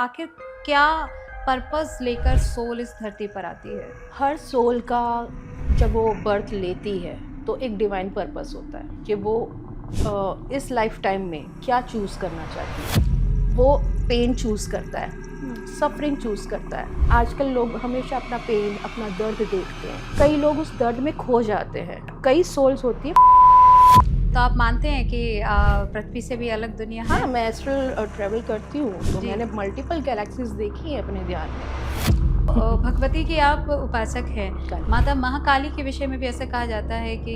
आखिर क्या पर्पस लेकर सोल इस धरती पर आती है? हर सोल का जब वो बर्थ लेती है तो एक डिवाइन पर्पस होता है कि वो इस लाइफ टाइम में क्या चूज़ करना चाहती है। वो पेन चूज़ करता है, सफरिंग चूज़ करता है। आजकल लोग हमेशा अपना पेन, अपना दर्द देखते हैं। कई लोग उस दर्द में खो जाते हैं। कई सोल्स होती है। तो आप मानते हैं कि पृथ्वी से भी अलग दुनिया है? हाँ, मैं एस्ट्रल ट्रैवल करती हूँ तो जी। मैंने मल्टीपल गैलेक्सीज देखी हैं अपने ध्यान में। भगवती की आप उपासक हैं। काली। माता महाकाली के विषय में भी ऐसा कहा जाता है कि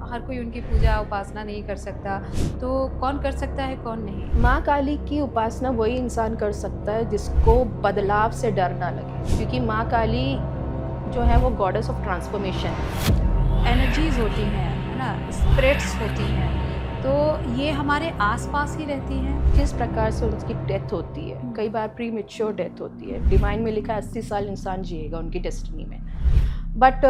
हर कोई उनकी पूजा उपासना नहीं कर सकता, तो कौन कर सकता है कौन नहीं? माँ काली की उपासना वही इंसान कर सकता है जिसको बदलाव से डर ना लगे, क्योंकि माँ काली जो है वो गॉडेस ऑफ ट्रांसफॉर्मेशन है। एनर्जीज होती हैं, है ना, स्पिरिट्स होती हैं, तो ये हमारे आसपास ही रहती हैं। जिस प्रकार से उनकी डेथ होती है, कई बार प्री मेच्योर डेथ होती है। डिवाइन में लिखा है 80 साल इंसान जिएगा उनकी डेस्टिनी में, बट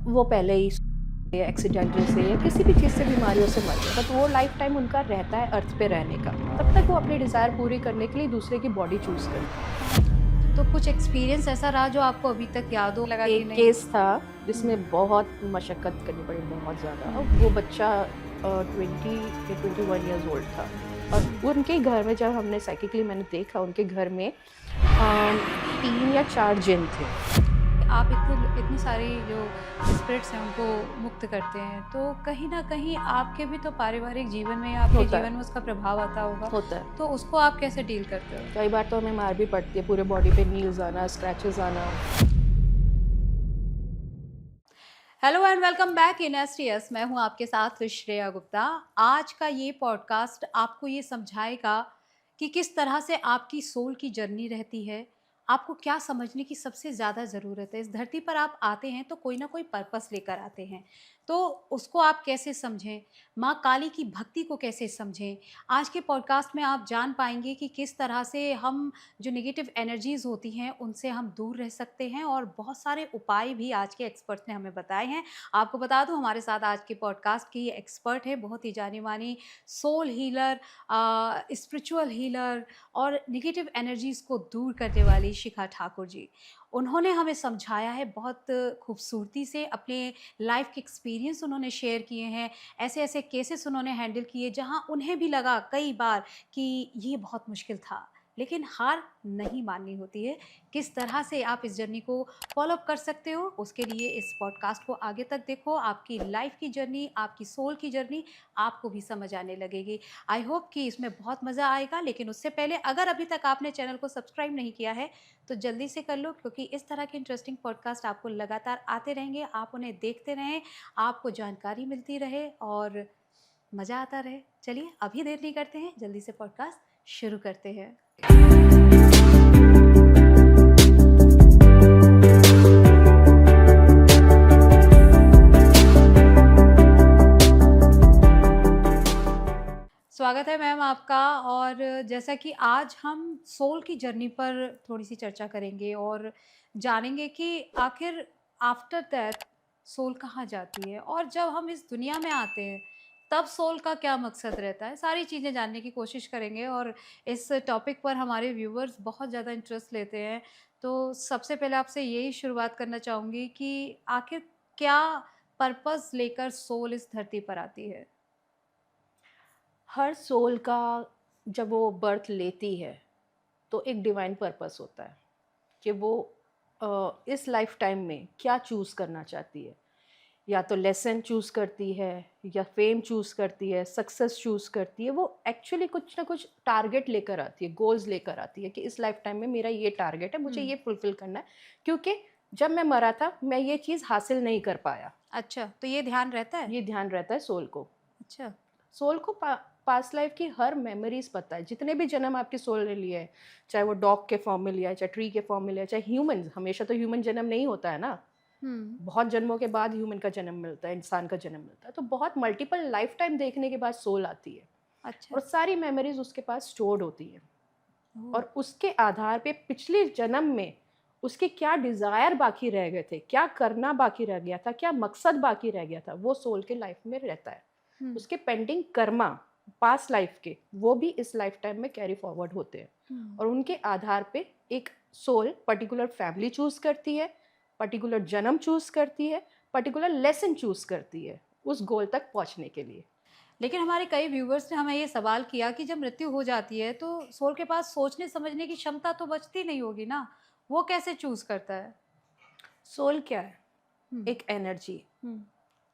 वो पहले ही एक्सीडेंटल से या किसी भी चीज़ से, बीमारियों से मर गए, बट वो लाइफ टाइम उनका रहता है अर्थ पे रहने का। तब तक वो अपनी डिज़ायर पूरी करने के लिए दूसरे की बॉडी चूज़ करते हैं। तो कुछ एक्सपीरियंस ऐसा रहा जो आपको अभी तक याद हो? लगा कि एक नहीं। केस था जिसमें बहुत मशक्क़त करनी पड़ी, बहुत ज़्यादा। वो बच्चा 20 या 21 ईयर्स ओल्ड था, और उनके घर में जब हमने साइकिकली मैंने देखा, उनके घर में 3 या 4 जिन थे। आप इतनी सारी जो स्पिरिट्स हैं उनको मुक्त करते हैं, तो कहीं न कहीं आपके भी तो पारिवारिक जीवन में या आपके होता है। जीवन में उसका प्रभाव आता होगा। होता है। तो उसको आप कैसे डील करते हो? कई बार तो हमें मार भी पड़ती है, पूरे बॉडी पे नील्स आना, स्क्रैचेस आना। Hello and welcome back in STS. मैं हूं आपके साथ श्रेया गुप्ता। आज का ये पॉडकास्ट आपको ये समझाएगा कि किस तरह से आपकी सोल की जर्नी रहती है। आपको क्या समझने की सबसे ज़्यादा ज़रूरत है। इस धरती पर आप आते हैं तो कोई ना कोई पर्पस लेकर आते हैं, तो उसको आप कैसे समझें, माँ काली की भक्ति को कैसे समझें। आज के पॉडकास्ट में आप जान पाएंगे कि किस तरह से हम जो नेगेटिव एनर्जीज़ होती हैं उनसे हम दूर रह सकते हैं, और बहुत सारे उपाय भी आज के एक्सपर्ट्स ने हमें बताए हैं। आपको बता दूं, हमारे साथ आज के पॉडकास्ट की एक्सपर्ट है, बहुत ही जानी मानी सोल हीलर, स्पिरिचुअल हीलर और नेगेटिव एनर्जीज़ को दूर करने वाली शिखा ठाकुर जी। उन्होंने हमें समझाया है बहुत खूबसूरती से, अपने लाइफ के एक्सपीरियंस उन्होंने शेयर किए हैं। ऐसे ऐसे केसेस उन्होंने हैंडल किए जहां उन्हें भी लगा कई बार कि ये बहुत मुश्किल था, लेकिन हार नहीं माननी होती है। किस तरह से आप इस जर्नी को फॉलो अप कर सकते हो, उसके लिए इस पॉडकास्ट को आगे तक देखो। आपकी लाइफ की जर्नी, आपकी सोल की जर्नी आपको भी समझ आने लगेगी। आई होप कि इसमें बहुत मज़ा आएगा, लेकिन उससे पहले अगर अभी तक आपने चैनल को सब्सक्राइब नहीं किया है तो जल्दी से कर लो, क्योंकि इस तरह के इंटरेस्टिंग पॉडकास्ट आपको लगातार आते रहेंगे। आप उन्हें देखते रहें, आपको जानकारी मिलती रहे और मज़ा आता रहे। चलिए अभी देर नहीं करते हैं, जल्दी से पॉडकास्ट शुरू करते हैं। स्वागत है मैम आपका। और जैसा कि आज हम सोल की जर्नी पर थोड़ी सी चर्चा करेंगे और जानेंगे कि आखिर आफ्टर डेथ सोल कहाँ जाती है, और जब हम इस दुनिया में आते हैं तब सोल का क्या मकसद रहता है। सारी चीज़ें जानने की कोशिश करेंगे, और इस टॉपिक पर हमारे व्यूवर्स बहुत ज़्यादा इंटरेस्ट लेते हैं। तो सबसे पहले आपसे यही शुरुआत करना चाहूँगी कि आखिर क्या पर्पस लेकर सोल इस धरती पर आती है? हर सोल का जब वो बर्थ लेती है तो एक डिवाइन पर्पस होता है कि वो इस लाइफ टाइम में क्या चूज़ करना चाहती है। या तो लेसन चूज़ करती है, या फेम चूज़ करती है, सक्सेस चूज़ करती है। वो एक्चुअली कुछ ना कुछ टारगेट लेकर आती है, गोल्स लेकर आती है कि इस लाइफ टाइम में मेरा ये टारगेट है, मुझे ये फुलफिल करना है, क्योंकि जब मैं मरा था मैं ये चीज़ हासिल नहीं कर पाया। अच्छा, तो ये ध्यान रहता है? ये ध्यान रहता है सोल को। अच्छा। सोल को पास्ट लाइफ की हर मेमोरीज पता है, जितने भी जन्म आपकी सोल ने लिए हैं, चाहे वो डॉग के फॉर्म में लिया है, चाहे ट्री के फॉर्म में लिया है, चाहे ह्यूमन। हमेशा तो ह्यूमन जन्म नहीं होता है ना, बहुत जन्मों के बाद ह्यूमन का जन्म मिलता है, इंसान का जन्म मिलता है। तो बहुत मल्टीपल लाइफ टाइम देखने के बाद सोल आती है, अच्छा। और सारी मेमोरीज उसके पास स्टोर्ड होती है। ओह! और उसके आधार पे पिछले जन्म में उसके क्या डिज़ायर बाकी रह गए थे, क्या करना बाकी रह गया था, क्या मकसद बाकी रह गया था, वो सोल के लाइफ में रहता है। हुँ। उसके पेंडिंग कर्मा पास्ट लाइफ के, वो भी इस लाइफ टाइम में कैरी फॉरवर्ड होते हैं। और उनके आधार पे एक सोल पर्टिकुलर फैमिली चूज करती है, पर्टिकुलर जन्म चूज करती है, पर्टिकुलर लेसन चूज करती है उस गोल तक पहुंचने के लिए। लेकिन हमारे कई व्यूवर्स ने हमें ये सवाल किया कि जब मृत्यु हो जाती है तो सोल के पास सोचने समझने की क्षमता तो बचती नहीं होगी ना, वो कैसे चूज करता है? सोल क्या है? हम्म। एक एनर्जी, हम्म।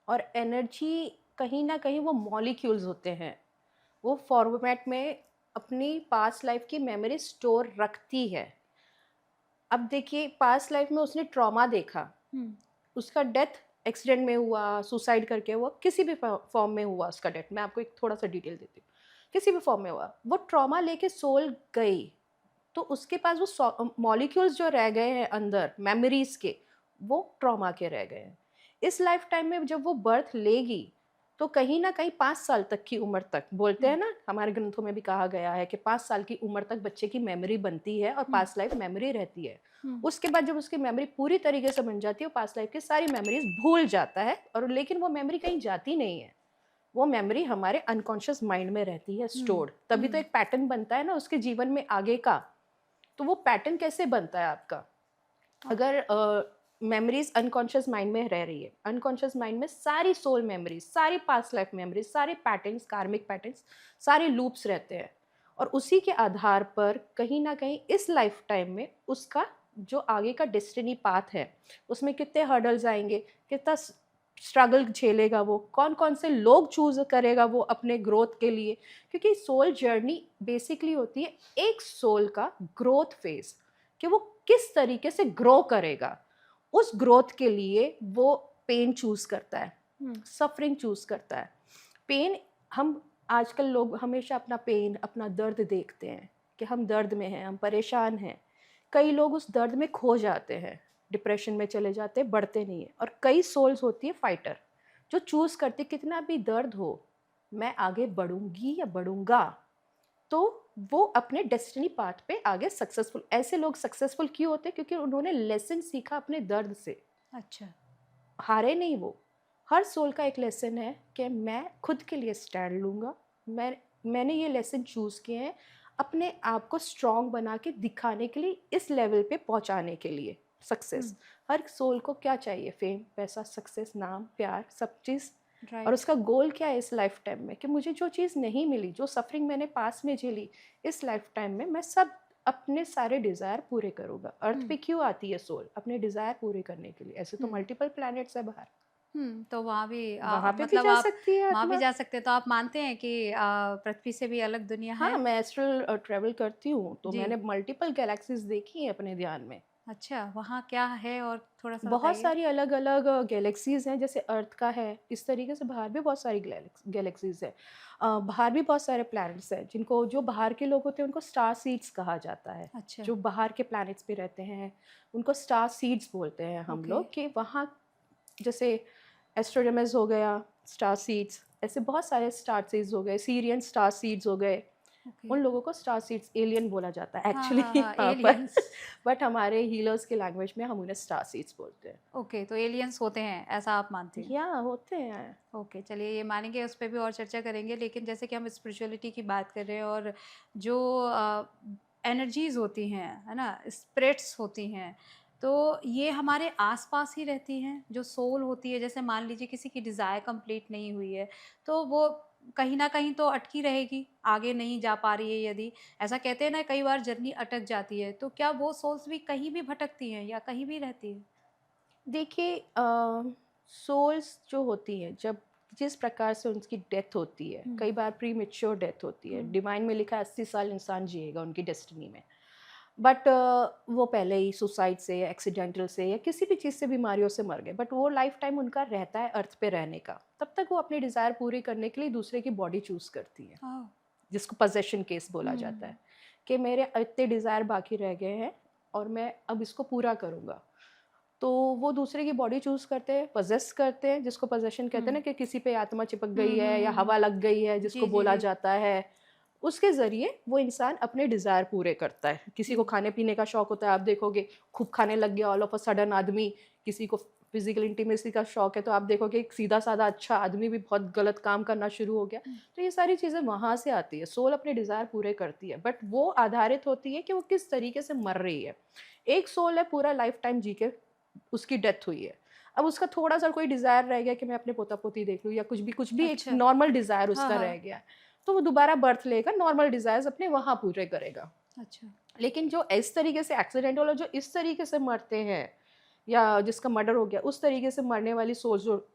और एनर्जी कहीं ना कहीं वो मॉलिक्यूल्स होते हैं, वो फॉर्मेट में अपनी पास्ट लाइफ की मेमोरी स्टोर रखती है। अब देखिए, पास्ट लाइफ में उसने ट्रॉमा देखा, हम्म। उसका डेथ एक्सीडेंट में हुआ, सुसाइड करके हुआ, किसी भी फॉर्म में हुआ उसका डेथ, मैं आपको एक थोड़ा सा डिटेल देती हूँ, किसी भी फॉर्म में हुआ, वो ट्रॉमा लेके सोल गई, तो उसके पास वो मॉलिक्यूल्स जो रह गए हैं अंदर मेमोरीज के, वो ट्रॉमा के रह गए हैं। इस लाइफ टाइम में जब वो बर्थ लेगी तो कहीं ना कहीं 5 साल तक की उम्र तक, बोलते हैं ना, हमारे ग्रंथों में भी कहा गया है कि 5 साल की उम्र तक बच्चे की मेमोरी बनती है और हम्म। पास्ट लाइफ मेमोरी रहती है। हम्म। उसके बाद जब उसकी मेमोरी पूरी तरीके से बन जाती है, वो पास्ट लाइफ की सारी मेमोरीज भूल जाता है, और लेकिन वो मेमोरी कहीं जाती नहीं है, वो मेमोरी हमारे अनकॉन्शियस माइंड में रहती है स्टोर्ड। तभी तो एक पैटर्न बनता है ना उसके जीवन में आगे का। तो वो पैटर्न कैसे बनता है आपका? अगर मेमोरीज अनकॉन्शियस माइंड में रह रही है, अनकॉन्शियस माइंड में सारी सोल मेमोरीज, सारी पास्ट लाइफ मेमोरीज, सारे पैटर्न्स, कार्मिक पैटर्न्स, सारे लूप्स रहते हैं, और उसी के आधार पर कहीं ना कहीं इस लाइफ टाइम में उसका जो आगे का डेस्टिनी पाथ है, उसमें कितने हर्डल्स आएंगे, कितना स्ट्रगल झेलेगा, वो कौन कौन से लोग चूज करेगा वो अपने ग्रोथ के लिए। क्योंकि सोल जर्नी बेसिकली होती है एक सोल का ग्रोथ फेज, कि वो किस तरीके से ग्रो करेगा। उस ग्रोथ के लिए वो पेन चूज करता है, सफरिंग चूज करता है। पेन, हम आजकल लोग हमेशा अपना पेन, अपना दर्द देखते हैं कि हम दर्द में हैं, हम परेशान हैं। कई लोग उस दर्द में खो जाते हैं, डिप्रेशन में चले जाते हैं, बढ़ते नहीं है। और कई सोल्स होती है फाइटर, जो चूज करती, कितना भी दर्द हो मैं आगे बढ़ूंगी या बढ़ूंगा, तो वो अपने डेस्टिनी पाथ पे आगे सक्सेसफुल। ऐसे लोग सक्सेसफुल क्यों होते हैं? क्योंकि उन्होंने लेसन सीखा अपने दर्द से, अच्छा। हारे नहीं वो। हर सोल का एक लेसन है कि मैं खुद के लिए स्टैंड लूँगा, मैंने ये लेसन चूज़ किए हैं अपने आप को स्ट्रॉन्ग बना के दिखाने के लिए, इस लेवल पे पहुंचाने के लिए। सक्सेस, हर सोल को क्या चाहिए? फेम, पैसा, सक्सेस, नाम, प्यार, सब चीज़। और राइट। उसका गोल क्या है इस लाइफ टाइम में, कि मुझे जो चीज़ नहीं मिली, जो सफरिंग मैंने पास में झेली, इस लाइफ टाइम में मैं सब अपने सारे डिज़ायर पूरे करूँगा। अर्थ पे क्यों आती है सोल? अपने डिज़ायर पूरे करने के लिए। ऐसे तो मल्टीपल प्लैनेट्स है बाहर, तो वहाँ भी वहाँ पे भी मतलब जा आप सकती है वहाँ भी आत्मा। जा सकते हैं, तो आप मानते हैं कि पृथ्वी से भी अलग दुनिया हाँ, है? मैं एस्ट्रल ट्रैवल करती हूँ, तो जी। मैंने मल्टीपल गैलेक्सीज देखी हैं अपने ध्यान में। अच्छा, वहाँ क्या है और थोड़ा-सा बहुत बताइए? सारी अलग अलग गैलेक्सीज हैं, जैसे अर्थ का है, इस तरीके से बाहर भी बहुत सारी गैलेक्सीज है। बाहर भी बहुत सारे प्लैनेट्स हैं, जिनको, जो बाहर के लोग होते हैं उनको स्टार सीड्स कहा जाता है। अच्छा। जो बाहर के प्लैनेट्स पे रहते हैं उनको स्टार सीड्स बोलते हैं हम ओके। लोग, कि वहाँ जैसे एस्ट्रोनॉमर्स हो गया, स्टार सीड्स, ऐसे बहुत सारे स्टार सीड्स हो गए, सीरियन स्टार सीड्स हो गए। ओके। उन लोगों को स्टार सीड्स, एलियन बोला जाता है हाँ, एक्चुअली हाँ, हाँ, यहाँ पर, एलियंस। बट हमारे हीलर्स के लैंग्वेज में हम उन्हें स्टार सीड्स बोलते हैं। ओके, तो एलियंस होते हैं, ऐसा आप मानते हैं? या होते हैं। ओके, चलिए ये मानेंगे, उस पे भी और चर्चा करेंगे। लेकिन जैसे कि हम स्पिरिचुअलिटी की बात कर रहे हैं, और जो एनर्जीज़ होती हैं, है ना? स्पिरिट्स होती हैं, तो ये हमारे आस-पास ही रहती हैं? जो सोल होती है, जैसे मान लीजिए किसी की डिज़ायर कंप्लीट नहीं हुई है, तो वो कहीं न कहीं तो अटकी रहेगी, आगे नहीं जा पा रही है यदि। ऐसा कहते हैं ना, कई बार जर्नी अटक जाती है, तो क्या वो सोल्स भी कहीं भी भटकती हैं या कहीं भी रहती हैं? देखिए, सोल्स जो होती हैं, जब जिस प्रकार से उनकी डेथ होती है, हुँ। कई बार प्री मेच्योर डेथ होती है, हुँ। डिवाइन में लिखा है 80 साल इंसान जिएगा उनकी डेस्टिनी में, बट वो पहले ही सुसाइड से या एक्सीडेंटल से या किसी भी चीज़ से, बीमारियों से मर गए, बट वो लाइफ टाइम उनका रहता है अर्थ पे रहने का। तब तक वो अपनी डिज़ायर पूरी करने के लिए दूसरे की बॉडी चूज़ करती है, ओह! जिसको पजेशन केस बोला जाता हुँ। है, कि मेरे इतने डिज़ायर बाकी रह गए हैं और मैं अब इसको पूरा करूँगा। तो वो दूसरे की बॉडी चूज़ करते हैं, पजेस करते हैं, जिसको पजेशन कहते हैं ना, हुँ। कि किसी पे आत्मा चिपक हुँ, गई हुँ, है या हुँ, हवा हुँ। लग गई है, जिसको जी, जी, बोला जी। जाता है। उसके ज़रिए वो इंसान अपने डिज़ायर पूरे करता है। किसी को हुँ। खाने-पीने का शौक होता है, आप देखोगे खूब खाने लग गया ऑल ऑफ अ सडन आदमी, किसी को फिजिकल इंटीमेसी का शौक है, तो आप देखोगे एक सीधा साधा अच्छा आदमी भी बहुत गलत काम करना शुरू हो गया। तो ये सारी चीज़ें वहाँ से आती है। सोल अपने डिज़ायर पूरे करती है, बट वो आधारित होती है कि वो किस तरीके से मर रही है। एक सोल है पूरा लाइफ टाइम जी के, उसकी डेथ हुई है, अब उसका थोड़ा सा कोई डिज़ायर रह गया कि मैं अपने पोता पोती देख लूँ, या कुछ भी एक अच्छा। नॉर्मल डिज़ायर हाँ, उसका हाँ। रह गया, तो वो दोबारा बर्थ लेगा, नॉर्मल डिज़ायर्स अपने वहाँ पूरे करेगा। अच्छा। लेकिन जो इस तरीके से एक्सीडेंटल और जो इस तरीके से मरते हैं, या जिसका मर्डर हो गया, उस तरीके से मरने वाली सोल जो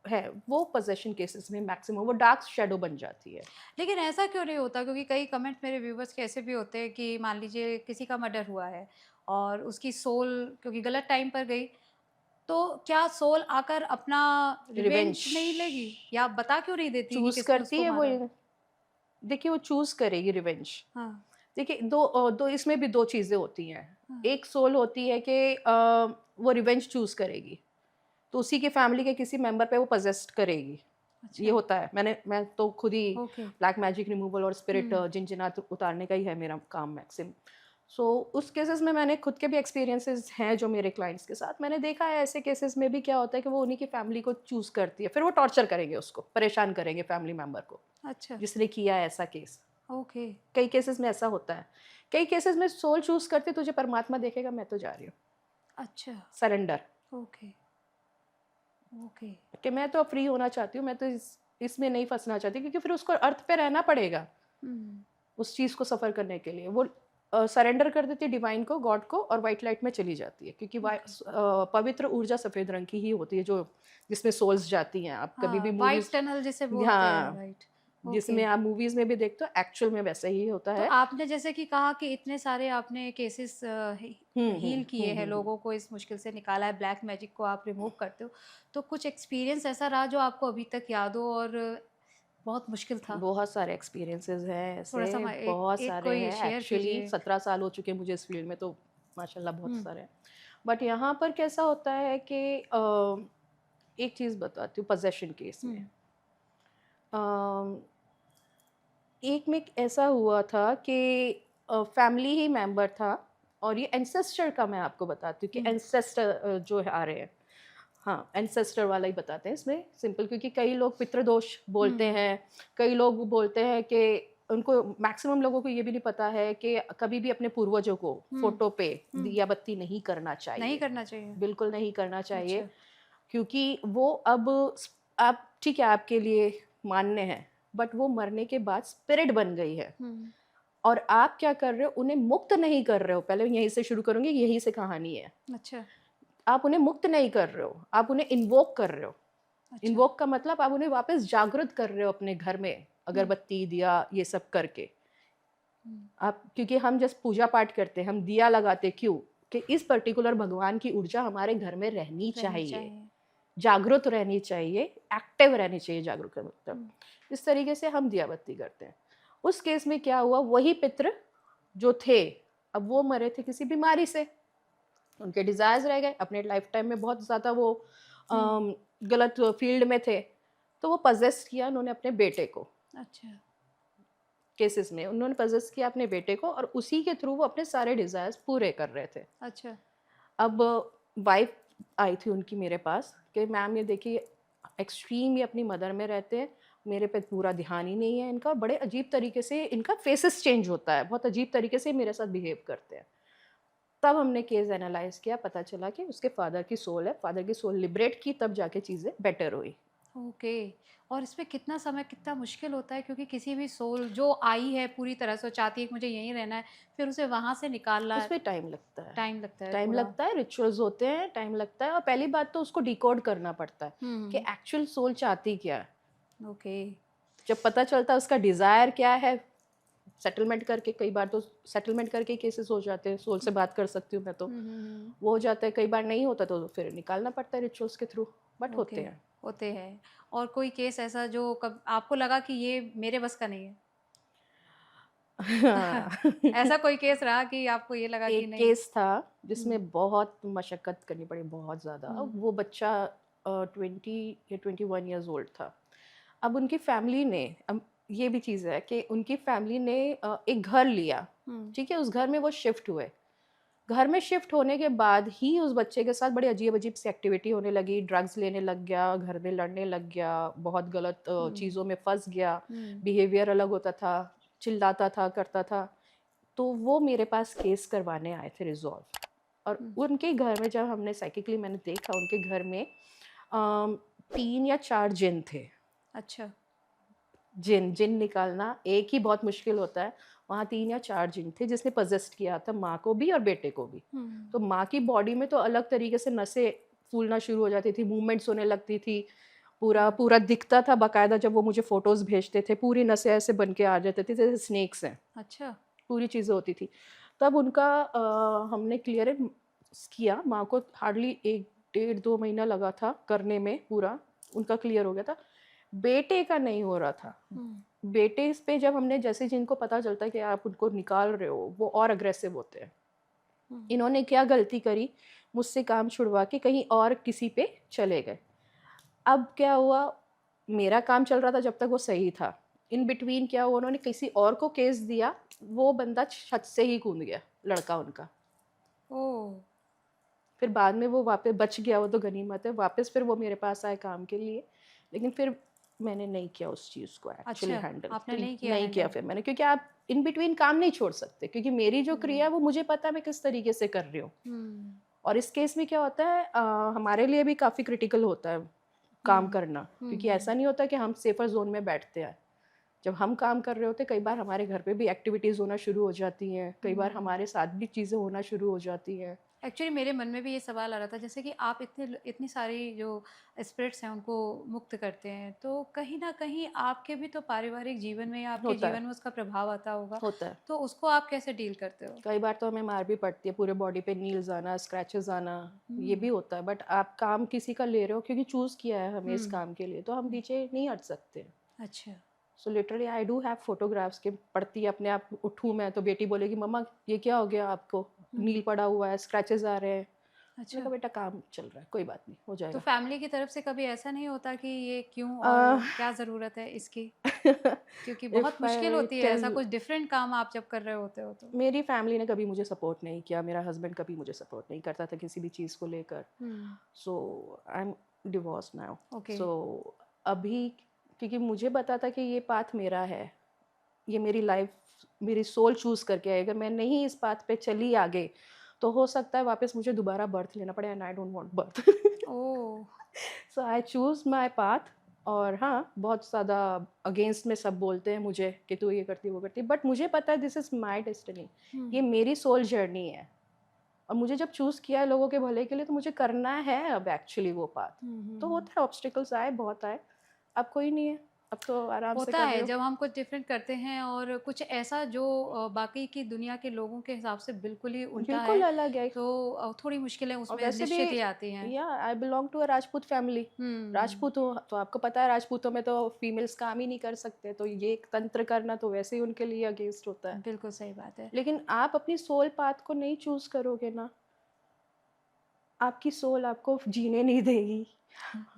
है, वो पोजेशन केसेस में मैक्सिमम वो डार्क शैडो बन जाती है। लेकिन ऐसा क्यों नहीं होता? क्योंकि कई कमेंट मेरे व्यूवर्स के ऐसे भी होते हैं कि मान लीजिए किसी का मर्डर हुआ है और उसकी सोल क्योंकि गलत टाइम पर गई, तो क्या सोल आकर अपना रिवेंज रिवेंज नहीं लेगी? या बता क्यों नहीं देती कि चूज किसने करती उसको है वो। मारा? देखिए वो चूज करेगी रिवेंज। हाँ, देखिए दो इसमें भी दो चीजें होती हैं। हाँ। एक सोल होती है कि वो रिवेंज चूज करेगी, तो उसी के फैमिली के किसी मेंबर पे वो पजेस्ट करेगी। ये अच्छा, होता है। मैं तो खुद ही ओके। ब्लैक मैजिक रिमूवल और स्पिरिट हुँ, जिनजिनात उतारने का ही है मेरा काम मैक्सिम। सो उस केसेस में मैंने खुद के भी एक्सपीरियंसेस हैं जो मेरे क्लाइंट्स के साथ मैंने देखा है। ऐसे केसेस में भी क्या होता है कि वो उन्हीं की फैमिली को चूज करती है, फिर वो टॉर्चर करेंगे, उसको परेशान करेंगे फैमिली मेंबर को अच्छा, जिसने किया है ऐसा केस। ओके, कई केसेस में ऐसा होता है। कई केसेस में सोल चूज करते तुझे परमात्मा देखेगा, मैं तो जा रही हूँ, अच्छा, सरेंडर, ओके, ओके। कि मैं तो फ्री होना चाहती हूँ, मैं तो इसमें नहीं फंसना चाहती, क्योंकि फिर उसको अर्थ पे रहना पड़ेगा हुँ, उस चीज़ को सफ़र करने के लिए। वो सरेंडर कर देती है डिवाइन को, गॉड को, और वाइट लाइट में चली जाती है, क्योंकि ओके। पवित्र ऊर्जा सफ़ेद रंग की ही होती है, जो जिसमें सोल्स जाती हैं। आप कभी भी हाँ, व्हाइट मूवीज़, टनल जिसे बोलते हैं, हाँ, राइट, ओके। जिसमें आप मूवीज़ में भी देखते हो, एक्चुअल में वैसा ही होता तो है। आपने जैसे कि कहा कि इतने सारे आपने केसेस हील किए हैं, हुँ। लोगों को इस मुश्किल से निकाला है, ब्लैक मैजिक को आप रिमूव करते हो। तो कुछ एक्सपीरियंस ऐसा रहा जो आपको अभी तक याद हो और बहुत मुश्किल था? बहुत सारे एक्सपीरियंसेस हैं थोड़ा-सा ऐसे, म एक बहुत एक सारे कोई हैं। शेयर एक्चुअली कीजिए। 17 साल हो चुके हैं मुझे इस फील्ड में, तो माशाल्लाह बहुत हुँ, सारे हैं। बट यहाँ पर कैसा होता है कि एक चीज़ बताती हूँ पोजेशन केस हुँ, में। एक में ऐसा हुआ था कि फैमिली ही मेंबर था, और ये एंसेस्टर का मैं आपको बताती हूँ कि हुँ, एंसेस्टर जो है आ रहे हैं। हाँ, एंसेस्टर वाला ही बताते हैं इसमें सिंपल, क्योंकि कई लोग पितृदोष बोलते हुँ, हैं, कई लोग बोलते हैं कि उनको, मैक्सिमम लोगों को ये भी नहीं पता है कि कभी भी अपने पूर्वजों को हुँ, फोटो पे हुँ, दिया बत्ती नहीं करना नहीं चाहिए, करना चाहिए। बिल्कुल नहीं करना चाहिए। अच्छा, क्योंकि वो अब आप ठीक है, आपके लिए मान्य है, बट वो मरने के बाद स्पिरिट बन गई है, हुँ, और आप क्या कर रहे हो, उन्हें मुक्त नहीं कर रहे हो। पहले यहीं से शुरू करूंगी, यहीं से कहानी है। अच्छा, आप उन्हें मुक्त नहीं कर रहे हो, आप उन्हें इन्वोक कर रहे हो। अच्छा, इन्वोक का मतलब आप उन्हें वापस जागृत कर रहे हो अपने घर में, हुँ, अगरबत्ती दिया ये सब करके। हुँ, आप, क्योंकि हम जब पूजा पाठ करते हैं, हम दिया लगाते क्यों, कि इस पर्टिकुलर भगवान की ऊर्जा हमारे घर में रहनी रहनी चाहिए, चाहिए। जागृत रहनी चाहिए, एक्टिव रहनी चाहिए। जागरूक का मतलब हुँ, इस तरीके से हम दिया बत्ती करते हैं। उस केस में क्या हुआ, वही पितृ जो थे, अब वो मरे थे किसी बीमारी से, उनके डिजायर्स रह गए, अपने लाइफ टाइम में बहुत ज़्यादा वो हुँ, गलत फील्ड में थे, तो वो पजेस्ट किया उन्होंने अपने बेटे को। अच्छा, केसेस में उन्होंने पजेस्ट किया अपने बेटे को, और उसी के थ्रू वो अपने सारे डिजायर्स पूरे कर रहे थे। अच्छा, अब वाइफ आई थी उनकी मेरे पास कि मैम ये देखिए, एक्सट्रीम ये अपनी मदर में रहते हैं, मेरे पे पूरा ध्यान ही नहीं है इनका, और बड़े अजीब तरीके से इनका फेसेस चेंज होता है, बहुत अजीब तरीके से मेरे साथ बिहेव करते हैं। तब हमने केस एनालाइज किया, पता चला कि उसके फादर की सोल है, फादर की सोल लिबरेट की, तब जाके चीज़ें बेटर हुई। ओके। और इसमें कितना समय, कितना मुश्किल होता है क्योंकि किसी भी सोल जो आई है पूरी तरह से, वो चाहती है कि मुझे यहीं रहना है, फिर उसे वहाँ से निकालना उसमें टाइम लगता है, टाइम लगता है टाइम थोड़ा। लगता है, रिचुअल्स होते हैं, टाइम लगता है, और पहली बात तो उसको डिकोड करना पड़ता है कि हुँ, एक्चुअल सोल चाहती क्या है। ओके। जब पता चलता है उसका डिज़ायर क्या है, सेटलमेंट करके, कई बार तो सेटलमेंट करके केसेस हो जाते हैं, सोल से बात कर सकती हूँ मैं तो, हुँ, हुँ, हुँ। वो हो जाता है। कई बार नहीं होता तो फिर निकालना पड़ता है रिचुअल्स के थ्रू, बट ओके, होते हैं। होते हैं। और कोई केस ऐसा जो कब आपको लगा कि ये मेरे बस का नहीं है? हाँ। ऐसा कोई केस रहा कि आपको ये लगा कि एक नहीं? केस था हुँ, जिसमें बहुत मशक्कत करनी पड़ी, बहुत ज़्यादा। हुँ, वो बच्चा 20 या 21 ईयर्स ओल्ड था। अब उनकी फैमिली ने, अब ये भी चीज़ है कि उनकी फैमिली ने एक घर लिया, हुँ, ठीक है? उस घर में वो शिफ्ट हुए। घर में शिफ्ट होने के बाद ही उस बच्चे के साथ बड़ी अजीब अजीब सी एक्टिविटी होने लगी, ड्रग्स लेने लग गया, घर में लड़ने लग गया, बहुत गलत चीज़ों में फंस गया, बिहेवियर अलग होता था, चिल्लाता था, करता था। तो वो मेरे पास केस करवाने आए थे रिजॉल्व, और उनके घर में जब हमने साइकिकली मैंने देखा, उनके घर में 3 या 4 जिन थे। अच्छा। जिन निकालना एक ही बहुत मुश्किल होता है, वहाँ 3 या 4 जिन थे जिसने पजेस्ट किया था माँ को भी और बेटे को भी। तो माँ की बॉडी में तो अलग तरीके से नसें फूलना शुरू हो जाती थी, मूवमेंट्स होने लगती थी, पूरा पूरा दिखता था बाकायदा। जब वो मुझे फोटोज़ भेजते थे, पूरी नसें ऐसे बन के आ जाती थी जैसे स्नेक्स हैं, अच्छा। पूरी चीज़ें होती थी। तब उनका हमने क्लियर किया, माँ को हार्डली 1 डेढ़ 2 महीना लगा था करने में, पूरा उनका क्लियर हो गया था। बेटे का नहीं हो रहा था। बेटे इस पे जब हमने, जैसे जिनको पता चलता है कि आप उनको निकाल रहे हो, वो और अग्रेसिव होते हैं। इन्होंने क्या गलती करी, मुझसे काम छुड़वा के कहीं और किसी पे चले गए। अब क्या हुआ, मेरा काम चल रहा था जब तक वो सही था, इन बिटवीन क्या हुआ, उन्होंने किसी और को केस दिया, वो बंदा छत से ही कूद गया, लड़का उनका। ओह। फिर बाद में वो वापस बच गया, वो तो गनीमत है। वापस फिर वो मेरे पास आए काम के लिए, लेकिन फिर मैंने नहीं किया उस चीज़ को एक्चुअली अच्छा, हैंडल। आपने नहीं किया नहीं किया हैंडल। फिर मैंने, क्योंकि आप इन बिटवीन काम नहीं छोड़ सकते, क्योंकि मेरी जो क्रिया है वो मुझे पता है मैं किस तरीके से कर रही हूँ। और इस केस में क्या होता है, हमारे लिए भी काफ़ी क्रिटिकल होता है काम करना, क्योंकि ऐसा नहीं होता कि हम सेफर जोन में बैठते हैं। जब हम काम कर रहे होते, कई बार हमारे घर पे भी एक्टिविटीज़ होना शुरू हो जाती हैं, कई बार हमारे साथ भी चीज़ें होना शुरू हो जाती हैं। एक्चुअली मेरे मन में भी ये सवाल आ रहा था, जैसे कि आप इतनी सारी जो स्पिरिट्स हैं उनको मुक्त करते हैं, तो कहीं ना कहीं आपके भी तो पारिवारिक जीवन में या आपके होता है, जीवन में उसका प्रभाव आता होगा, होता है। तो उसको आप कैसे डील करते हो? कई बार तो हमें मार भी पड़ती है, पूरे बॉडी पे नील्स आना, स्क्रैचेस आना, ये भी होता है। बट आप काम किसी का ले रहे हो क्योंकि चूज़ किया है हमें इस काम के लिए, तो हम पीछे नहीं हट सकते। अच्छा। So literally I do have photographs के, पढ़ती है अपने आप, उठूँ मैं तो बेटी बोलेगी मम्मा ये क्या हो गया आपको, नील पड़ा हुआ है, स्क्रैचेस आ रहे हैं। मैंने अच्छा, कहा बेटा काम चल रहा है, कोई बात नहीं, हो तो जाएगा। फैमिली की तरफ से कभी ऐसा नहीं होता कि ये क्यों और uh, क्या ज़रूरत है इसकी? क्योंकि बहुत इफ मुश्किल आई होती है ऐसा टेल, कुछ डिफरेंट काम आप जब कर रहे होते हो तो। मेरी फैमिली ने कभी मुझे सपोर्ट नहीं किया, मेरा हस्बैंड कभी मुझे सपोर्ट नहीं करता था किसी भी चीज़ को लेकर। So I am divorce now. Okay. So अभी, क्योंकि मुझे पता था कि ये पाथ मेरा है, ये मेरी लाइफ, मेरी सोल चूज़ करके है। अगर मैं नहीं इस पाथ पे चली आगे, तो हो सकता है वापस मुझे दोबारा बर्थ लेना पड़े, and I don't want birth. Oh. So I choose my path. और हाँ, बहुत ज़्यादा अगेंस्ट में सब बोलते हैं मुझे कि तू ये करती वो करती, बट मुझे पता है दिस इज़ माय डेस्टिनी, ये मेरी सोल जर्नी है। और मुझे जब चूज़ किया है लोगों के भले के लिए, तो मुझे करना है अब एक्चुअली वो पाथ। तो होता है, ऑब्स्टिकल्स आए, बहुत आए, अब कोई नहीं है, अब तो आराम से होता कर रहे है हो। जब हम कुछ डिफरेंट करते हैं और कुछ ऐसा जो बाकी की दुनिया के लोगों के हिसाब से बिल्कुल ही उल्टा बिल्कुल है, अलग है। तो थोड़ी मुश्किलें और उसमें वैसे भी, निश्चित ही आती हैं। या I belong to a Rajput family. Hmm. Rajput हूँ, तो आपको पता है राजपूतों में तो फीमेल्स काम ही नहीं कर सकते, तो ये एक तंत्र करना तो वैसे ही उनके लिए अगेंस्ट होता है। बिल्कुल सही बात है। लेकिन आप अपनी सोल पाथ को नहीं चूज करोगे ना, आपकी सोल आपको जीने नहीं देगी।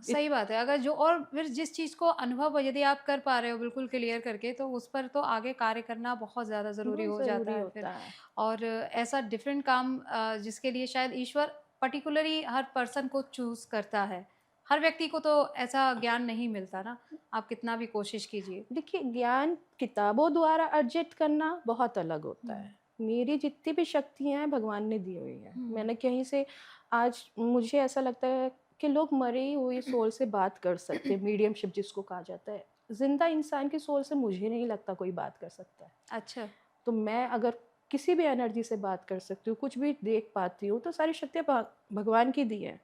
सही बात है, अगर जो और फिर जिस चीज़ को अनुभव यदि आप कर पा रहे हो बिल्कुल क्लियर करके, तो उस पर तो आगे कार्य करना बहुत ज़्यादा ज़रूरी बहुत हो जाता ज़रूरी है फिर। होता है। और ऐसा डिफरेंट काम जिसके लिए शायद ईश्वर पर्टिकुलरली हर पर्सन को चूज़ करता है। हर व्यक्ति को तो ऐसा ज्ञान नहीं मिलता ना, आप कितना भी कोशिश कीजिए। देखिए, ज्ञान किताबों द्वारा अर्जित करना बहुत अलग होता हुँ, है। मेरी जितनी भी शक्तियाँ हैं भगवान ने दी हुई हैं। हुँ, मैंने कहीं से, आज मुझे ऐसा लगता है कि लोग मरी हुई सोल से बात कर सकते हैं, मीडियमशिप जिसको कहा जाता है। ज़िंदा इंसान की सोल से मुझे नहीं लगता कोई बात कर सकता है। अच्छा। तो मैं अगर किसी भी एनर्जी से बात कर सकती हूँ, कुछ भी देख पाती हूँ, तो सारी शक्तियाँ भगवान की दी हैं।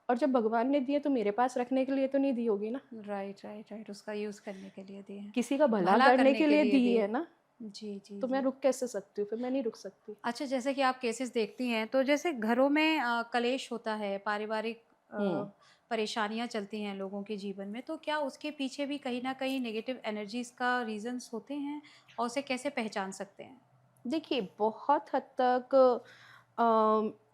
और जब भगवान ने दी है तो मेरे पास रखने के लिए तो नहीं दी होगी ना, राइट, राइट, राइट, उसका यूज़ करने के लिए दिए हैं, किसी का भला भला करने करने के के लिए लिए दी दिए। है ना। जी, जी, तो मैं जी। रुक कैसे सकती हूँ? फिर मैं नहीं रुक सकती। अच्छा, जैसे कि आप केसेस देखती हैं, तो जैसे घरों में कलेश होता है, पारिवारिक हुँ। परेशानियाँ चलती हैं लोगों के जीवन में, तो क्या उसके पीछे भी कहीं न कहीं नेगेटिव एनर्जीज़ का रीज़न्स होते हैं और उसे कैसे पहचान सकते हैं? देखिए, बहुत हद तक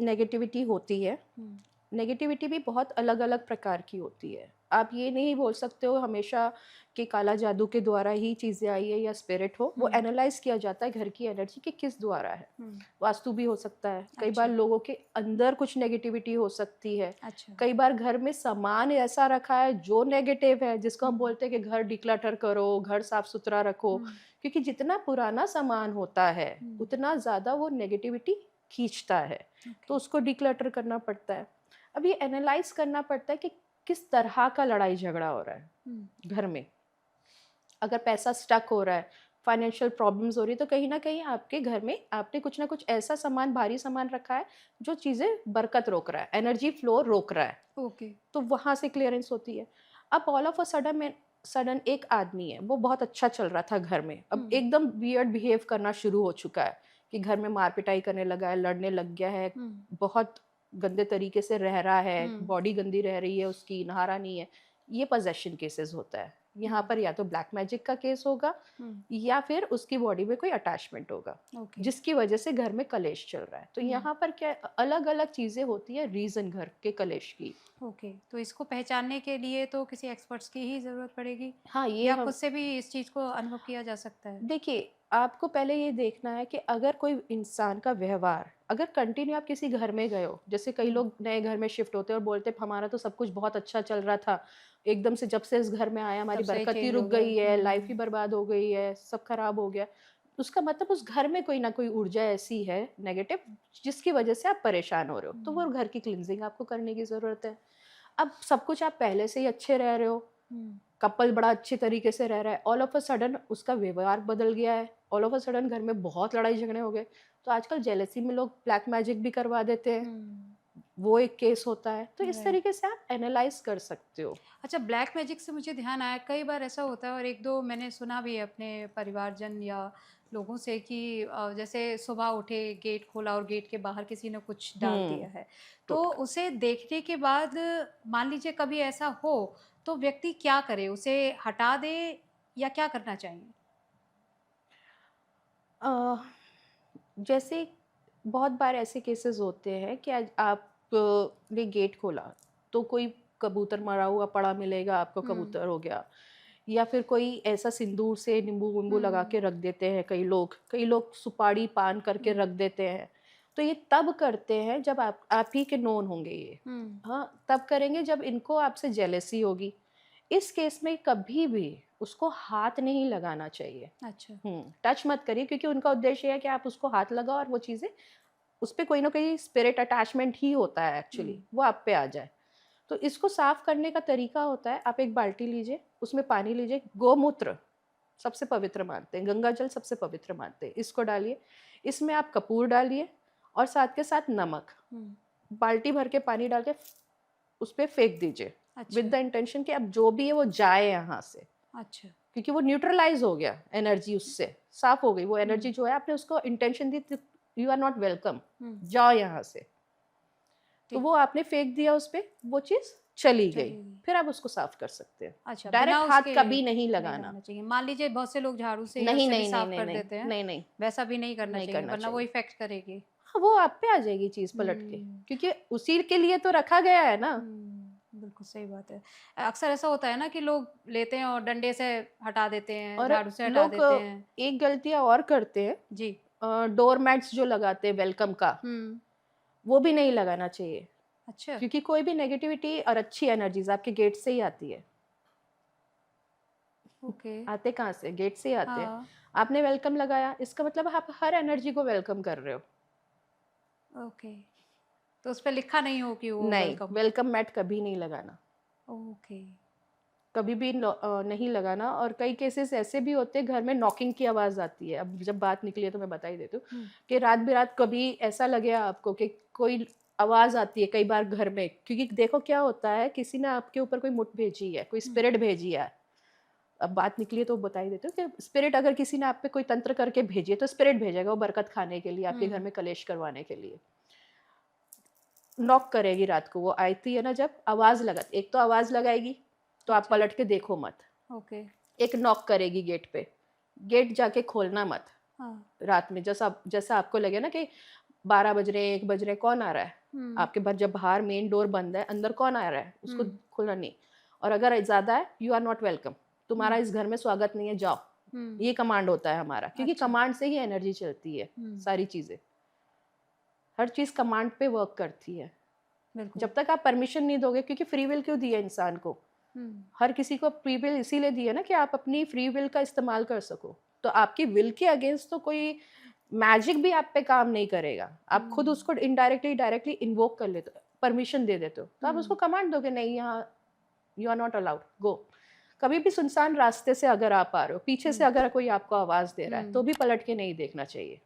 नेगेटिविटी होती है। हुँ, नेगेटिविटी भी बहुत अलग-अलग प्रकार की होती है। आप ये नहीं बोल सकते हो हमेशा कि काला जादू के द्वारा ही चीज़ें आई है या स्पिरिट हो, वो एनालाइज किया जाता है घर की एनर्जी कि किस द्वारा है। वास्तु भी हो सकता है, कई बार अच्छा। लोगों के अंदर कुछ नेगेटिविटी हो सकती है, अच्छा। कई बार घर में सामान ऐसा रखा है जो नेगेटिव है, जिसको हम बोलते हैं कि घर डिक्लटर करो, घर साफ सुथरा रखो, क्योंकि जितना पुराना सामान होता है उतना ज़्यादा वो नेगेटिविटी खींचता है, तो उसको डिक्लटर करना पड़ता है। अब ये एनालाइज करना पड़ता है कि किस तरह का लड़ाई झगड़ा हो रहा है घर में। अगर पैसा स्टक हो रहा है, फाइनेंशियल प्रॉब्लम्स हो रही है, तो कहीं ना कहीं आपके घर में आपने कुछ ना कुछ ऐसा सामान, भारी सामान रखा है जो चीज़ें बरकत रोक रहा है, एनर्जी फ्लो रोक रहा है। ओके। तो वहाँ से क्लियरेंस होती है। अब ऑल ऑफ अ सडन एक आदमी है, वो बहुत अच्छा चल रहा था घर में, अब एकदम वियर्ड बिहेव करना शुरू हो चुका है कि घर में मार पिटाई करने लगा है, लड़ने लग गया है, बहुत गंदे तरीके से रह रहा है, बॉडी गंदी रह रही है उसकी, नहा रहा नहीं है। ये पोजेशन केसेस होता है। यहाँ पर या तो ब्लैक मैजिक का केस होगा या फिर उसकी बॉडी में कोई अटैचमेंट होगा ओके। जिसकी वजह से घर में कलेश चल रहा है। तो यहाँ पर क्या अलग अलग चीजें होती है रीजन घर के कलेश की। ओके, तो इसको पहचानने के लिए तो किसी एक्सपर्ट्स की ही ज़रूरत पड़ेगी, हाँ, ये या हम खुद से भी इस चीज़ को अनुभव किया जा सकता है? देखिए, आपको पहले ये देखना है कि अगर कोई इंसान का व्यवहार, अगर कंटिन्यू आप किसी घर में गए हो, जैसे कई लोग नए घर में शिफ्ट होते हैं और बोलते हैं हमारा तो सब कुछ बहुत अच्छा चल रहा था, एकदम से जब से इस घर में आया हमारी तब से ही बरकत ही चेंज रुक हो गया। गई है, लाइफ ही बर्बाद हो गई है, सब खराब हो गया। उसका मतलब उस घर में कोई ना कोई ऊर्जा ऐसी है नेगेटिव जिसकी वजह से आप परेशान हो रहे हो, तो वो घर की क्लिनजिंग आपको करने की ज़रूरत है। अब सब कुछ आप पहले से ही अच्छे रह रहे हो, कपल बड़ा अच्छे तरीके से रह रहा है, ऑल ऑफ अ सडन उसका व्यवहार बदल गया है, ऑल ऑफ अ सडन घर में बहुत लड़ाई झगड़े हो गए, तो आजकल जेलसी में लोग ब्लैक मैजिक भी करवा देते हैं, वो एक केस होता है। तो इस राइट। तरीके से आप एनालाइज कर सकते हो। अच्छा, ब्लैक मैजिक से मुझे ध्यान आया, कई बार ऐसा होता है और एक दो मैंने सुना भी है अपने परिवारजन या लोगों से कि जैसे सुबह उठे, गेट खोला और गेट के बाहर किसी ने कुछ डाल दिया है, तो टोटका। उसे देखने के बाद मान लीजिए कभी ऐसा हो, तो व्यक्ति क्या करे, उसे हटा दे या क्या करना चाहिए? अ, जैसे बहुत बार ऐसे केसेस होते हैं कि आज आप ने गेट खोला तो कोई कबूतर मरा हुआ पड़ा मिलेगा आपको, कबूतर हो गया, या फिर कोई ऐसा सिंदूर से नींबू वींबू लगा के रख देते हैं कई लोग सुपारी पान करके रख देते हैं। तो ये तब करते हैं जब आप ही के नोन होंगे ये, हाँ तब करेंगे जब इनको आपसे जेलेसी होगी। इस केस में कभी भी उसको हाथ नहीं लगाना चाहिए। अच्छा। टच मत करिए, क्योंकि उनका उद्देश्य है कि आप उसको हाथ लगाओ और वो चीज़ें उस पे कोई ना कोई स्पिरिट अटैचमेंट ही होता है एक्चुअली, वो आप पे आ जाए। तो इसको साफ करने का तरीका होता है, आप एक बाल्टी लीजिए, उसमें पानी लीजिए, गोमूत्र सबसे पवित्र मानते हैं, गंगा जल सबसे पवित्र मानते हैं, इसको डालिए, इसमें आप कपूर डालिए और साथ के साथ नमक, बाल्टी भर के पानी डाल के उस पे फेंक दीजिए, विद द अच्छा। इंटेंशन कि अब जो भी है वो जाए यहाँ से, अच्छा। क्योंकि वो न्यूट्रलाइज हो गया, एनर्जी उससे साफ हो गई, वो एनर्जी जो है आपने उसको इंटेंशन दी, यू आर नॉट वेलकम, जाओ यहाँ से, तो ठीक। वो आपने फेंक दिया उस पे, वो चीज़ चली गई, चलिए। फिर आप उसको साफ कर सकते हैं। अच्छा, बिना डायरेक्ट हाथ उसके कभी नहीं नहीं लगाना। लगाना चाहिए। मान लीजिए बहुत से लोग झाड़ू से या नहीं उससे भी नहीं नहीं साफ नहीं कर नहीं देते हैं, नहीं नहीं वैसा भी नहीं करना नहीं चाहिए करना वरना वो चाहिए। इफ़ेक्ट करेगी। हाँ, वो आप पे आ जाएगी चीज़ पलट के, हुँ। क्योंकि उसी के लिए तो रखा गया है ना। बिल्कुल सही बात है। अक्सर ऐसा होता है ना कि लोग लेते हैं और डंडे से हटा देते हैं, और झाड़ू से हटा लोग देते हैं। एक गलतियाँ और करते हैं, जी। डोर मैट्स जो लगाते हैं वेलकम का, हुँ। वो भी नहीं लगाना चाहिए, अच्छा। क्योंकि कोई भी नेगेटिविटी और अच्छी एनर्जीज आपके गेट से ही आती है। ओके। आते कहाँ से? गेट से ही आते हैं। हाँ। आपने वेलकम लगाया, इसका मतलब आप हर एनर्जी को वेलकम कर रहे हो। ओके। तो उसपे लिखा नहीं हो कि वो नहीं, वेलकम। वेलकम मैट कभी नहीं लगाना, ओके। कभी भी नहीं लगाना। और कई केसेस ऐसे भी होते हैं घर में नॉकिंग की आवाज़ आती है। अब जब बात निकली है तो मैं बता ही देती हूँ कि रात बिरात कभी ऐसा लगे आपको कि कोई आवाज़ आती है कई बार घर में, क्योंकि देखो क्या होता है, किसी ने आपके ऊपर कोई मुठ भेजी है, कोई स्पिरिट भेजी है। अब बात निकली है तो बता ही देती हूँ कि स्पिरिट अगर किसी ने आप पे कोई तंत्र करके भेजी है तो स्पिरिट भेजेगा वो बरकत खाने के लिए, आपके घर में कलेश करवाने के लिए। नॉक करेगी रात को, वो आती है ना जब आवाज़ लगा, एक तो आवाज़ लगाएगी तो आप पलट के देखो मत, ओके। एक नॉक करेगी गेट पे, गेट जाके खोलना मत हाँ। रात में। जैसा आपको लगे ना कि 12 बज रहे 1 बज रहे, कौन आ रहा है आपके बाहर, जब बाहर मेन डोर बंद है, अंदर कौन आ रहा है, उसको खोलना नहीं। और अगर ज़्यादा है, यू आर नॉट वेलकम, तुम्हारा हम्म, इस घर में स्वागत नहीं है, जाओ। हम्म, ये कमांड होता है हमारा, क्योंकि अच्छा, कमांड से ही एनर्जी चलती है। हम्म, सारी चीज़ें, हर चीज़ कमांड पे वर्क करती है। बिल्कुल, जब तक आप परमिशन नहीं दोगे, क्योंकि फ्री विल क्यों दी है इंसान को? हम्म, हर किसी को फ्री विल इसीलिए दी है ना, कि आप अपनी फ्री विल का इस्तेमाल कर सको। तो आपकी विल के अगेंस्ट तो कोई मैजिक भी आप पे काम नहीं करेगा। आप खुद हम्म, उसको इनडायरेक्टली डायरेक्टली इन्वोक कर लेते हो, परमिशन दे देते हो, तो आप उसको हम्म, कमांड दोगे, नहीं यहाँ यू आर नॉट अलाउड, गो। कभी भी सुनसान रास्ते से अगर आप आ रहे हो, पीछे से हम्म, अगर कोई आपको आवाज दे रहा है, तो हम्म, भी पलट के नहीं देखना चाहिए।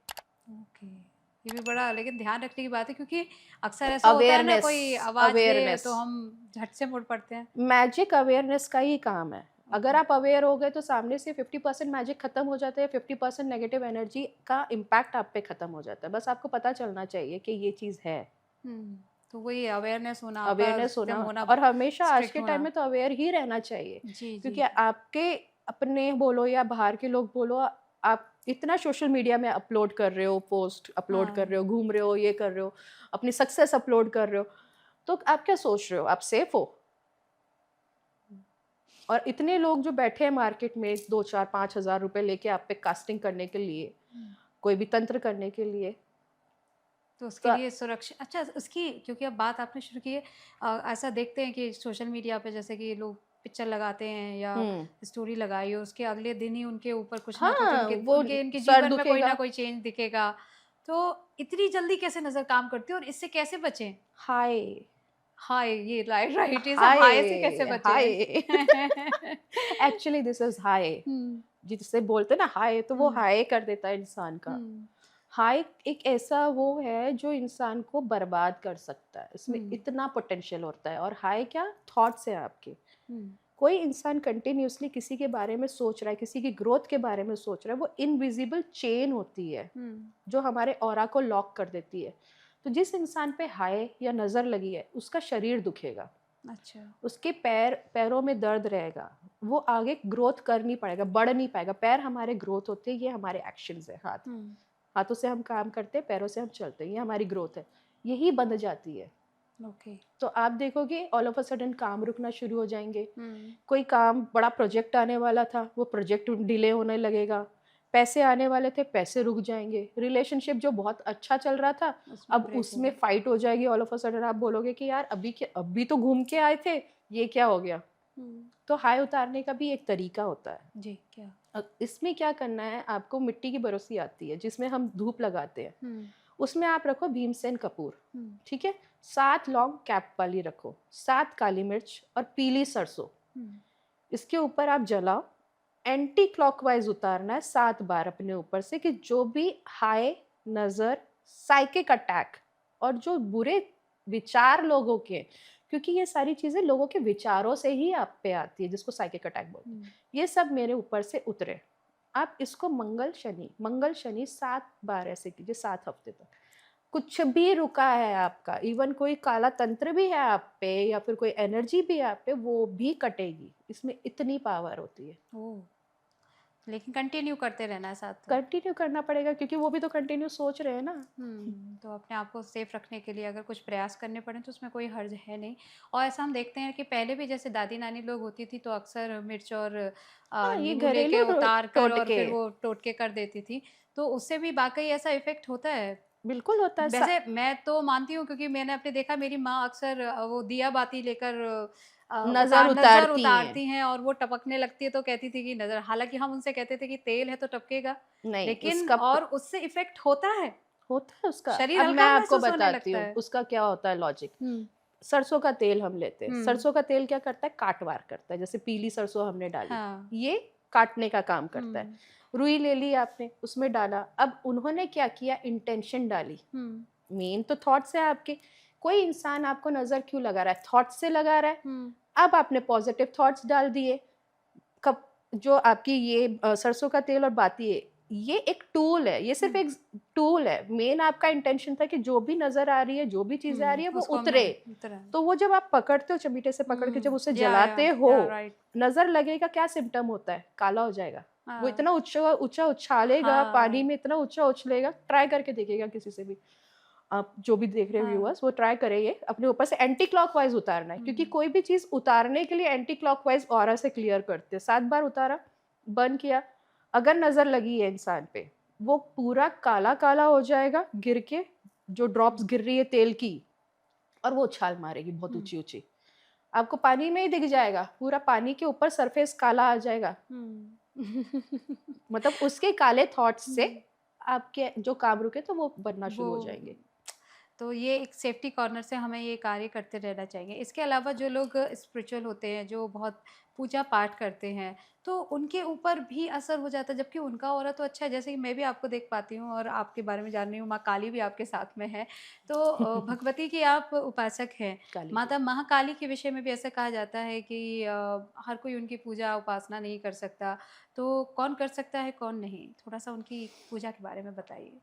ओके, ये भी बड़ा लेकिन ध्यान रखने की बात है, क्योंकि अक्सर ऐसा होता है ना, अवेयरनेस, कोई आवाज दे अवेयरनेस, तो हम झट से मुड़ पड़ते हैं। मैजिक अवेयरनेस का ही काम है। ओके, अगर आप अवेयर हो गए, तो सामने से 50% मैजिक खत्म हो जाता है, 50% नेगेटिव एनर्जी का इम्पैक्ट आप पे खत्म हो जाता है। बस आपको पता चलना चाहिए कि ये चीज़ है। हम्म, तो वही अवेयरनेस होना, आपका अवेयरनेस होना, सिस्टम होना, और हमेशा आज स्ट्रिक्ट के टाइम होना। में तो अवेयर ही रहना चाहिए। जी, जी, क्योंकि जी। आपके अपने बोलो या बाहर के लोग बोलो, आप इतना सोशल मीडिया में अपलोड कर रहे हो, पोस्ट अपलोड कर हाँ, रहे हो, घूम रहे हो, ये कर रहे हो, अपनी सक्सेस अपलोड कर रहे हो, तो आप क्या सोच रहे हो? आप सेफ हो? और इतने लोग जो बैठे हैं मार्केट में 2 4 5 हज़ार रुपए लेके आप पे कास्टिंग करने के लिए, हम्म, कोई भी तंत्र करने के लिए, तो उसके तो लिए सुरक्षा, अच्छा उसकी, क्योंकि अब बात आपने शुरू की है, ऐसा देखते हैं कि सोशल मीडिया पे जैसे कि लोग पिक्चर लगाते हैं या हम्म, स्टोरी लगाई हो, उसके अगले दिन ही उनके ऊपर कुछ ना कुछ, हाँ, उनके वो उनके इनके सर जीवन में कोई ना दुखेगा। कोई चेंज दिखेगा। तो इतनी जल्दी कैसे नज़र काम करती है और इससे कैसे बचें? हाय, हाय, ये राइट, राइट, ये सब हाय से कैसे हाय, बचें? हाय। Actually this is hi. हुँ, जिससे बोलते ना हाय, तो वो हुँ, हाय कर देता है इंसान का। हुँ, हाय एक ऐसा वो है जो इंसान को बर्बाद कर सकता है, इसमें हुँ, इतना पोटेंशियल होता है। और हाय क्या, थॉट्स है आपके। हुँ, कोई इंसान कंटिन्यूअसली किसी के बारे में सोच रहा है, किसी की ग्रोथ के बारे में सोच रहा है, वो इनविजिबल चेन होती है हुँ, जो हमारे ऑरा को लॉक कर देती है। तो जिस इंसान पे हाय या नज़र लगी है, उसका शरीर दुखेगा, अच्छा, उसके पैरों में दर्द रहेगा, वो आगे ग्रोथ कर नहीं पाएगा, बढ़ नहीं पाएगा। पैर हमारे ग्रोथ होते हैं, ये हमारे एक्शंस है। हुँ, हाथों से हम काम करते हैं, पैरों से हम चलते हैं, ये हमारी ग्रोथ है। यही बंद जाती है, ओके, तो आप देखोगे ऑल ऑफ अ सडन काम रुकना शुरू हो जाएंगे। हुँ, कोई काम, बड़ा प्रोजेक्ट आने वाला था, वो प्रोजेक्ट डिले होने लगेगा। पैसे आने वाले थे, पैसे रुक जाएंगे। रिलेशनशिप जो बहुत अच्छा चल रहा था, उसमें अब ब्रेक उसमें होगा। फाइट हो जाएगी। ऑल ऑफ अ सडन आप बोलोगे कि यार अभी क्या, अभी तो घूम के आए थे, ये क्या हो गया? हुँ, तो हाय उतारने का भी एक तरीका होता है। जी, क्या? इसमें क्या करना है आपको, मिट्टी की बरोसी आती है जिसमें हम धूप लगाते हैं, हुँ, उसमें आप रखो भीमसेन कपूर, हुँ, ठीक है? 7 लौंग कैप वाली रखो, 7 काली मिर्च और पीली सरसों, हुँ, इसके ऊपर आप जलाओ। एंटी क्लॉकवाइज उतारना है 7 बार अपने ऊपर से, कि जो भी हाय, नज़र, साइकिक अटैक और जो बुरे विचार लोगों के, क्योंकि ये सारी चीज़ें लोगों के विचारों से ही आप पे आती है, जिसको साइकिक अटैक बोलते हुँ, हैं, ये सब मेरे ऊपर से उतरे। आप इसको मंगल शनि 7 बार ऐसे कीजिए, 7 हफ्ते तक। कुछ भी रुका है आपका, इवन कोई काला तंत्र भी है आप पे या फिर कोई एनर्जी भी है आप पे, वो भी कटेगी। इसमें इतनी पावर होती है। ओह! लेकिन कंटिन्यू करते रहना है साथ में। कंटिन्यू करना पड़ेगा, क्योंकि वो भी तो कंटिन्यू सोच रहे हैं ना। तो अपने आप को सेफ रखने के लिए अगर कुछ प्रयास करने पड़ें तो उसमें कोई हर्ज है नहीं। और ऐसा हम देखते हैं कि पहले भी जैसे दादी-नानी लोग होती थी तो अक्सर मिर्च और हाँ, ये नींबू लेके घरेलू उतार कर और टोटके फिर वो टोटके कर देती थी। तो उससे भी वाक़ई ऐसा इफ़ेक्ट होता है? बिल्कुल होता है। वैसे मैं तो मानती हूँ, क्योंकि मैंने अपने देखा, मेरी माँ अक्सर वो दिया बाती लेकर नजर नज़र उतारती हैं। उतारती हैं और वो टपकने लगती है तो कहती थी कि नज़र, हालाँकि हम उनसे कहते थे कि तेल है तो टपकेगा, नहीं, लेकिन उसका और उससे इफ़ेक्ट होता है, होता है उसका। शरीर अब मैं हल्का आपको महसूस होने बताती लगता हूँ है। उसका क्या होता है लॉजिक। हुँ, सरसों का तेल हम लेते हैं, हुँ, सरसों का तेल क्या करता है, काटवार करता है। जैसे पीली सरसों हमने डाली, हाँ, ये काटने का काम करता है। हुँ, रुई ले ली आपने, उसमें डाला। अब उन्होंने क्या किया, इंटेंशन डाली। हुँ, मेन तो थॉट्स है आपके। कोई इंसान आपको नजर क्यों लगा रहा है, थॉट्स से लगा रहा है। हुँ, अब आपने पॉजिटिव थॉट्स डाल दिए। कब, जो आपकी ये सरसों का तेल और बाती है, ये एक टूल है, ये सिर्फ हुँ, एक टूल है। मेन आपका इंटेंशन था कि जो भी नजर आ रही है, जो भी चीजें आ रही है, वो उसको उतरे। मैं उतरा। तो वो जब आप पकड़ते हो, चमीटे से पकड़ के जब उसे जलाते हो, राइट, नजर लगेगा, क्या सिम्टम होता है, काला हो जाएगा। वो हाँ, इतना ऊंचा ऊंचा उछालेगा पानी हाँ, में, इतना ऊंचा उछलेगा, ट्राई करके देखिएगा किसी से भी। आप जो भी देख रहे हो हाँ। व्यूअर्स, वो ट्राई करें ये अपने ऊपर से एंटी क्लॉकवाइज उतारना है, क्योंकि कोई भी चीज़ उतारने के लिए एंटी क्लॉकवाइज ऑरा से क्लियर करते हैं। 7 बार उतारा, बंद किया, अगर नज़र लगी है इंसान पे, वो पूरा काला-काला हो जाएगा गिर के, जो ड्रॉप्स गिर रही है तेल की, और वो उछाल मारेगी बहुत ऊँची-ऊँची। आपको पानी में ही दिख जाएगा, पूरा पानी के ऊपर सरफेस काला आ जाएगा। मतलब उसके काले थॉट्स से आपके जो काम रुके तो वो बनना शुरू हो वो जाएंगे। तो ये एक सेफ्टी कॉर्नर से हमें ये कार्य करते रहना चाहिए। इसके अलावा जो लोग स्पिरिचुअल होते हैं, जो बहुत पूजा पाठ करते हैं, तो उनके ऊपर भी असर हो जाता है, जबकि उनका ऑरा तो अच्छा है। जैसे कि मैं भी आपको देख पाती हूँ और आपके बारे में जान रही हूँ, माँ काली भी आपके साथ में है। तो भगवती की आप उपासक हैं। काली की। माता महाकाली के विषय में भी ऐसा कहा जाता है कि हर कोई उनकी पूजा उपासना नहीं कर सकता। तो कौन कर सकता है, कौन नहीं? थोड़ा-सा उनकी पूजा के बारे में बताइए।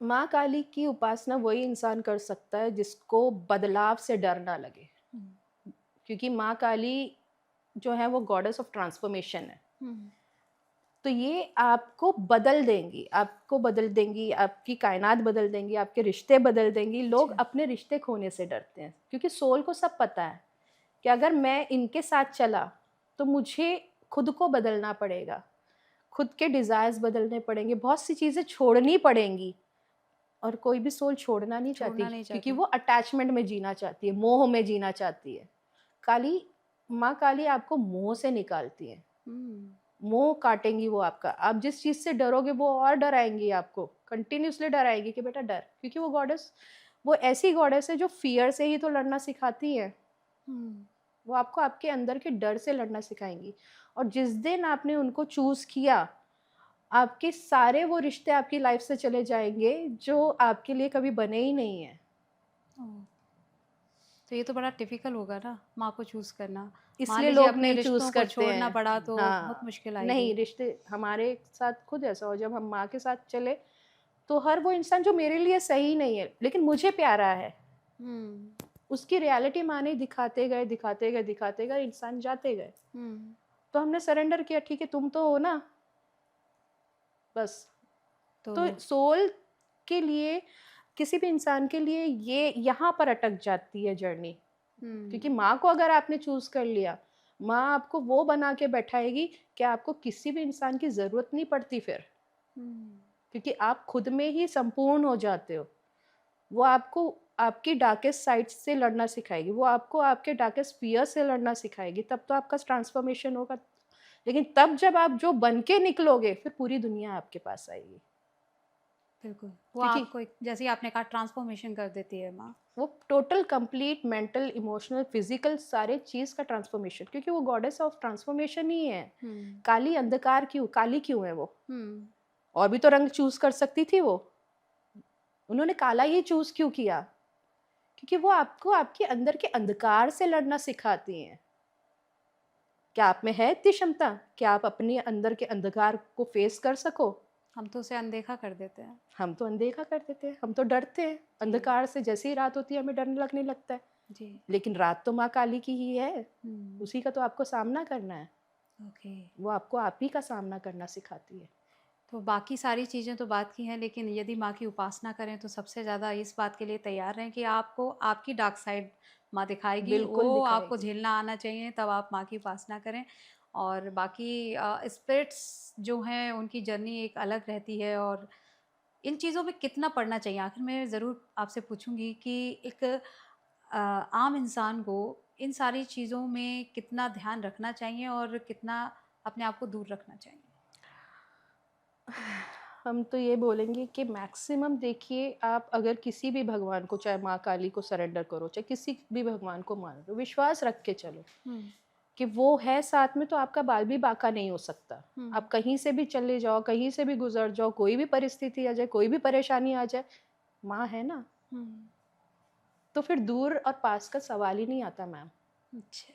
माँ काली की उपासना वही इंसान कर सकता है जिसको बदलाव से डर ना लगे, हुँ। क्योंकि माँ काली जो है वो गॉडेस ऑफ ट्रांसफॉर्मेशन है। हुँ। तो ये आपको बदल देंगी, आपकी कायनात बदल देंगी, आपके रिश्ते बदल देंगी। लोग अच्छा। अपने रिश्ते खोने से डरते हैं, क्योंकि सोल को सब पता है कि अगर मैं इनके साथ चला तो मुझे खुद को बदलना पड़ेगा, खुद के डिज़ायर्स बदलने पड़ेंगे, बहुत सी चीज़ें छोड़नी पड़ेंगी। और कोई भी सोल छोड़ना नहीं चाहती, छोड़ना नहीं क्योंकि चाहती। वो अटैचमेंट में जीना चाहती है, मोह में जीना चाहती है। काली माँ काली आपको मोह से निकालती है। हुँ। मोह काटेंगी वो आपका, आप जिस चीज़ से डरोगे वो और डराएंगी आपको, कंटिन्यूसली डराएंगी कि बेटा डर, क्योंकि वो गॉडेस, वो ऐसी गॉडेस है जो फियर से ही तो लड़ना सिखाती है। हुँ। वो आपको आपके अंदर के डर से लड़ना सिखाएंगी। और जिस दिन आपने उनको चूज़ किया, आपके सारे वो रिश्ते आपकी लाइफ से चले जाएँगे जो आपके लिए कभी बने ही नहीं हैं। ओह! तो ये तो बड़ा टिपिकल होगा ना, माँ को चूज़ करना। मान इसलिए लीजिए लोग अपने नहीं चूज़ रिश्तों को करते छोड़ना हैं। पड़ा तो बहुत हाँ, मुश्किल आएगी। नहीं, रिश्ते हमारे साथ खुद ऐसा हुआ, जब हम माँ के साथ चले, तो हर वो इंसान जो मेरे लिए सही नहीं है, लेकिन मुझे प्यारा है, हुँ। उसकी रियलिटी माँ ने दिखाते गए, दिखाते गए, दिखाते गए, इंसान जाते गए। हुँ। तो हमने सरेंडर किया, ठीक है तुम तो हो ना, बस। तो तो सोल के लिए, किसी भी इंसान के लिए ये यहाँ पर अटक जाती है जर्नी। क्योंकि हुँ। माँ को अगर आपने चूज़ कर लिया, माँ आपको वो बना के बैठाएगी कि आपको किसी भी इंसान की ज़रूरत नहीं पड़ती फिर, हुँ। क्योंकि आप खुद में ही संपूर्ण हो जाते हो। वो आपको आपकी डार्केस्ट साइड से लड़ना सिखाएगी, वो आपको आपके डार्केस्ट फ़ियर से लड़ना सिखाएगी, तब तो आपका ट्रांसफ़ॉर्मेशन होगा। लेकिन तब जब आप जो बन के निकलोगे, फिर पूरी दुनिया आपके पास आएगी। बिल्कुल, वो क्योंकि आपको एक जैसे ही आपने कहा ट्रांसफ़ॉर्मेशन कर देती है माँ। वो total complete mental, emotional, physical सारे चीज़ का ट्रांसफॉर्मेशन, क्योंकि वो गॉडेस ऑफ ट्रांसफॉर्मेशन ही है। हुँ। काली अंधकार क्यों, काली क्यों है वो? हुँ। और भी तो रंग चूज़ कर सकती थी वो। उन्होंने काला ही चूज़ क्यों किया? क्योंकि वो आपको आपके अंदर के अंधकार से लड़ना सिखाती हैं। क्या आप में है इतनी क्षमता? क्या आप अपने अंदर के अंधकार को फेस कर सको? हम तो उसे अनदेखा कर देते हैं। हम तो अनदेखा कर देते हैं, हम तो डरते हैं। जी। अंधकार से जैसे ही रात होती है हमें डर लगने लगता है। जी। लेकिन रात तो माँ काली की ही है, हुँ। उसी का तो आपको सामना करना है। ओके। वो आपको आप ही का सामना करना सिखाती है। तो बाकी सारी चीज़ें तो बात की हैं, लेकिन यदि माँ की उपासना करें तो सबसे ज़्यादा इस बात के लिए तैयार रहें कि आपको आपकी डार्क साइड माँ दिखाएगी, बिल्कुल वो आपको दिखाएगी। झेलना आना चाहिए, तब आप माँ की उपासना करें। और बाकी स्पिरिट्स जो हैं उनकी जर्नी एक अलग रहती है, और इन चीज़ों में कितना पढ़ना चाहिए? आखिर में ज़रूर आपसे पूछूँगी कि एक आम इंसान को इन सारी चीज़ों में कितना ध्यान रखना चाहिए और कितना अपने आप को दूर रखना चाहिए? हम तो ये बोलेंगे कि मैक्सिमम देखिए, आप अगर किसी भी भगवान को, चाहे माँ काली को सरेंडर करो, चाहे किसी भी भगवान को मान लो, विश्वास रख के चलो हुँ। कि वो है साथ में, तो आपका बाल भी बांका नहीं हो सकता। हुँ। आप कहीं से भी चले जाओ, कहीं से भी गुजर जाओ, कोई भी परिस्थिति आ जाए, कोई भी परेशानी आ जाए, माँ है ना, हुँ। तो फिर दूर और पास का सवाल ही नहीं आता मैम। अच्छा,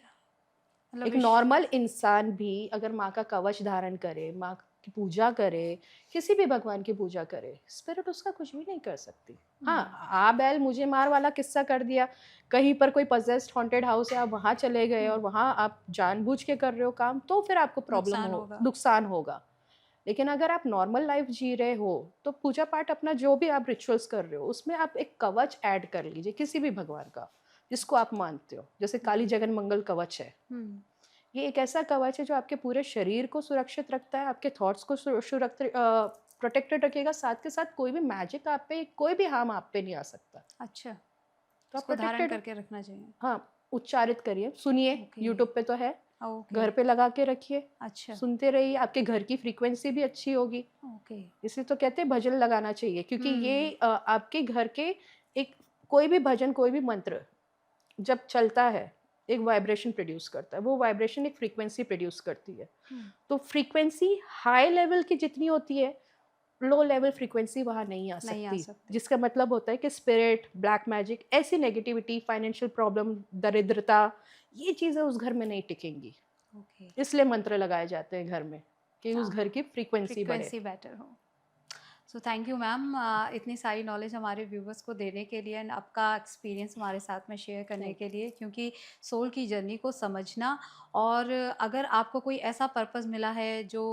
मतलब एक विश नॉर्मल इंसान भी अगर माँ का कवच धारण करे, माँ की पूजा करे, किसी भी भगवान की पूजा करे, स्पिरिट उसका कुछ भी नहीं कर सकती। हाँ, हुँ। आ बैल मुझे मार वाला किस्सा कर दिया, कहीं पर कोई पजेस्ड हॉन्टेड हाउस है, आप वहाँ चले गए हुँ। और वहाँ आप जानबूझ के कर रहे हो काम, तो फिर आपको प्रॉब्लम नुकसान हो, होगा। नुकसान होगा। लेकिन अगर आप नॉर्मल लाइफ जी रहे हो तो पूजा पाठ अपना जो भी आप रिचुअल्स कर रहे हो उसमें आप एक कवच ऐड कर लीजिए किसी भी भगवान का जिसको आप मानते हो। जैसे काली जगन मंगल कवच है, हम्म, ये एक ऐसा कवच है जो आपके पूरे शरीर को सुरक्षित रखता है, आपके थॉट्स को सुरक्षित प्रोटेक्टेड रखेगा, साथ के साथ कोई भी मैजिक आप पे, कोई भी हार्म आप पे नहीं आ सकता। अच्छा, तो आप इसको धारण प्रोटेक्टेड। करके रखना चाहिए। हाँ, उच्चारित करिए, सुनिए, ओके। यूट्यूब पे तो है, ओके। घर पे लगा के रखिए, अच्छा। सुनते रहिए, आपके घर की फ्रीक्वेंसी भी अच्छी होगी। ओके। इसलिए तो कहते हैं भजन लगाना चाहिए, क्योंकि ये हम्म। आपके घर के एक कोई भी भजन, कोई भी मंत्र जब चलता है एक वाइब्रेशन प्रोड्यूस करता है, वो वाइब्रेशन एक फ्रीक्वेंसी प्रोड्यूस करती है। हम्म, तो फ्रीक्वेंसी हाई लेवल की जितनी होती है, लो लेवल फ्रीक्वेंसी वहाँ नहीं आ नहीं आ सकती, सकते। जिसका मतलब होता है कि स्पिरिट, ब्लैक मैजिक, ऐसी नेगेटिविटी, फाइनेंशियल प्रॉब्लम, दरिद्रता, ये चीज़ें उस घर में नहीं टिकेंगी। ओके। इसलिए मंत्र लगाए जाते हैं घर में कि उस हाँ, घर की फ्रीक्वेंसी बढ़े। फ्रीक्वेंसी बेटर हो। सो थैंक यू मैम, इतनी सारी नॉलेज हमारे व्यूवर्स को देने के लिए एंड आपका एक्सपीरियंस हमारे साथ में शेयर करने Thank के लिए, क्योंकि सोल की जर्नी को समझना, और अगर आपको कोई ऐसा पर्पस मिला है जो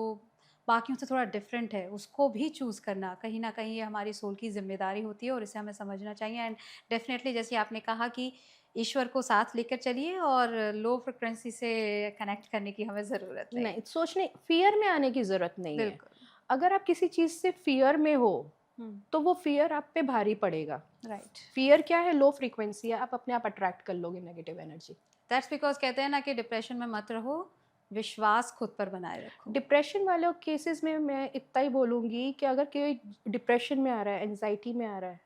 बाकियों से थोड़ा डिफरेंट है, उसको भी चूज़ करना कहीं ना कहीं ये हमारी सोल की जिम्मेदारी होती है और इसे हमें समझना चाहिए। एंड डेफिनेटली जैसे आपने कहा कि ईश्वर को साथ लेकर चलिए और लो फ्रिक्वेंसी से कनेक्ट करने की हमें ज़रूरत नहीं। नहीं, सोचने फियर में आने की ज़रूरत नहीं है। बिल्कुल। अगर आप किसी चीज़ से फियर में हो, हम्म। तो वो फियर आप पे भारी पड़ेगा। राइट। फियर क्या है? लो फ्रीक्वेंसी है, आप अपने आप अट्रैक्ट कर लोगे नेगेटिव एनर्जी। दैट्स बिकॉज कहते हैं ना कि डिप्रेशन में मत रहो, विश्वास खुद पर बनाए रखो। डिप्रेशन वालों केसेस में मैं इतना ही बोलूँगी कि अगर कोई डिप्रेशन में आ रहा है, एंग्जायटी में आ रहा है,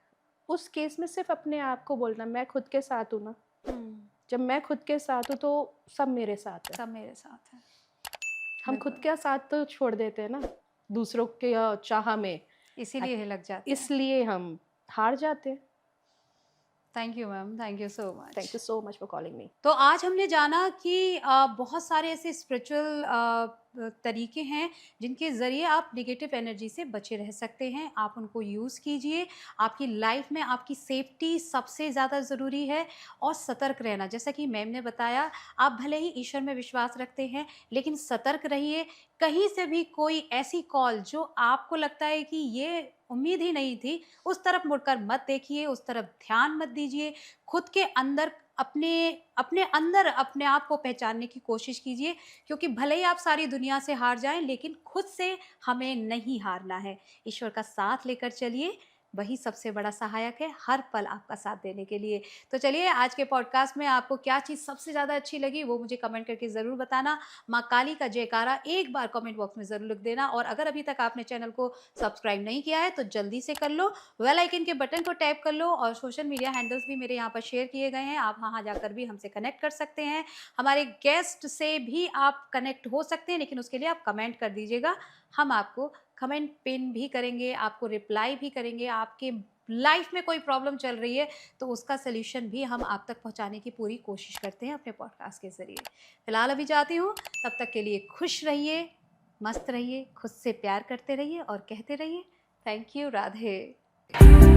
उस केस में सिर्फ़ अपने आप को बोलना, मैं खुद के साथ हूँ ना। हम्म, जब मैं खुद के साथ हूँ, तो सब मेरे साथ है। सब मेरे साथ है। हम खुद बिल्कुल, का साथ तो छोड़ देते हैं ना, दूसरों के चाह में, इसीलिए ये लग जाते हैं। इसलिए हम हार जाते हैं। Thank you ma'am, thank you so thank much. You so much for calling me. तो आज हमने जाना कि बहुत सारे ऐसे स्पिरिचुअल तरीके हैं जिनके ज़रिए आप नेगेटिव एनर्जी से बचे रह सकते हैं। आप उनको यूज़ कीजिए। आपकी लाइफ में आपकी सेफ्टी सबसे ज़्यादा ज़रूरी है, और सतर्क रहना, जैसा कि मैम ने बताया, आप भले ही ईश्वर में विश्वास रखते हैं लेकिन सतर्क रहिए। कहीं से भी कोई ऐसी कॉल जो आपको लगता है कि ये उम्मीद ही नहीं थी, उस तरफ मुड़कर मत देखिए, उस तरफ ध्यान मत दीजिए। खुद के अंदर अपने अपने अंदर अपने आप को पहचानने की कोशिश कीजिए, क्योंकि भले ही आप सारी दुनिया से हार जाएं लेकिन खुद से हमें नहीं हारना है। ईश्वर का साथ लेकर चलिए, वही सबसे बड़ा सहायक है हर पल आपका साथ देने के लिए। तो चलिए, आज के पॉडकास्ट में आपको क्या चीज़ सबसे ज़्यादा अच्छी लगी वो मुझे कमेंट करके ज़रूर बताना। माँ काली का जयकारा एक बार कमेंट बॉक्स में ज़रूर लिख देना, और अगर अभी तक आपने चैनल को सब्सक्राइब नहीं किया है तो जल्दी से कर लो, बेल आइकन के बटन को टैप कर लो, और सोशल मीडिया हैंडल्स भी मेरे यहाँ पर शेयर किए गए हैं, आप वहाँ जाकर भी हमसे कनेक्ट कर सकते हैं। हमारे गेस्ट से भी आप कनेक्ट हो सकते हैं, लेकिन उसके लिए आप कमेंट कर दीजिएगा। हम आपको कमेंट पिन भी करेंगे, आपको रिप्लाई भी करेंगे। आपके लाइफ में कोई प्रॉब्लम चल रही है तो उसका सलूशन भी हम आप तक पहुंचाने की पूरी कोशिश करते हैं अपने पॉडकास्ट के ज़रिए। फिलहाल अभी जाती हूँ, तब तक के लिए खुश रहिए, मस्त रहिए, खुद से प्यार करते रहिए और कहते रहिए थैंक यू, राधे।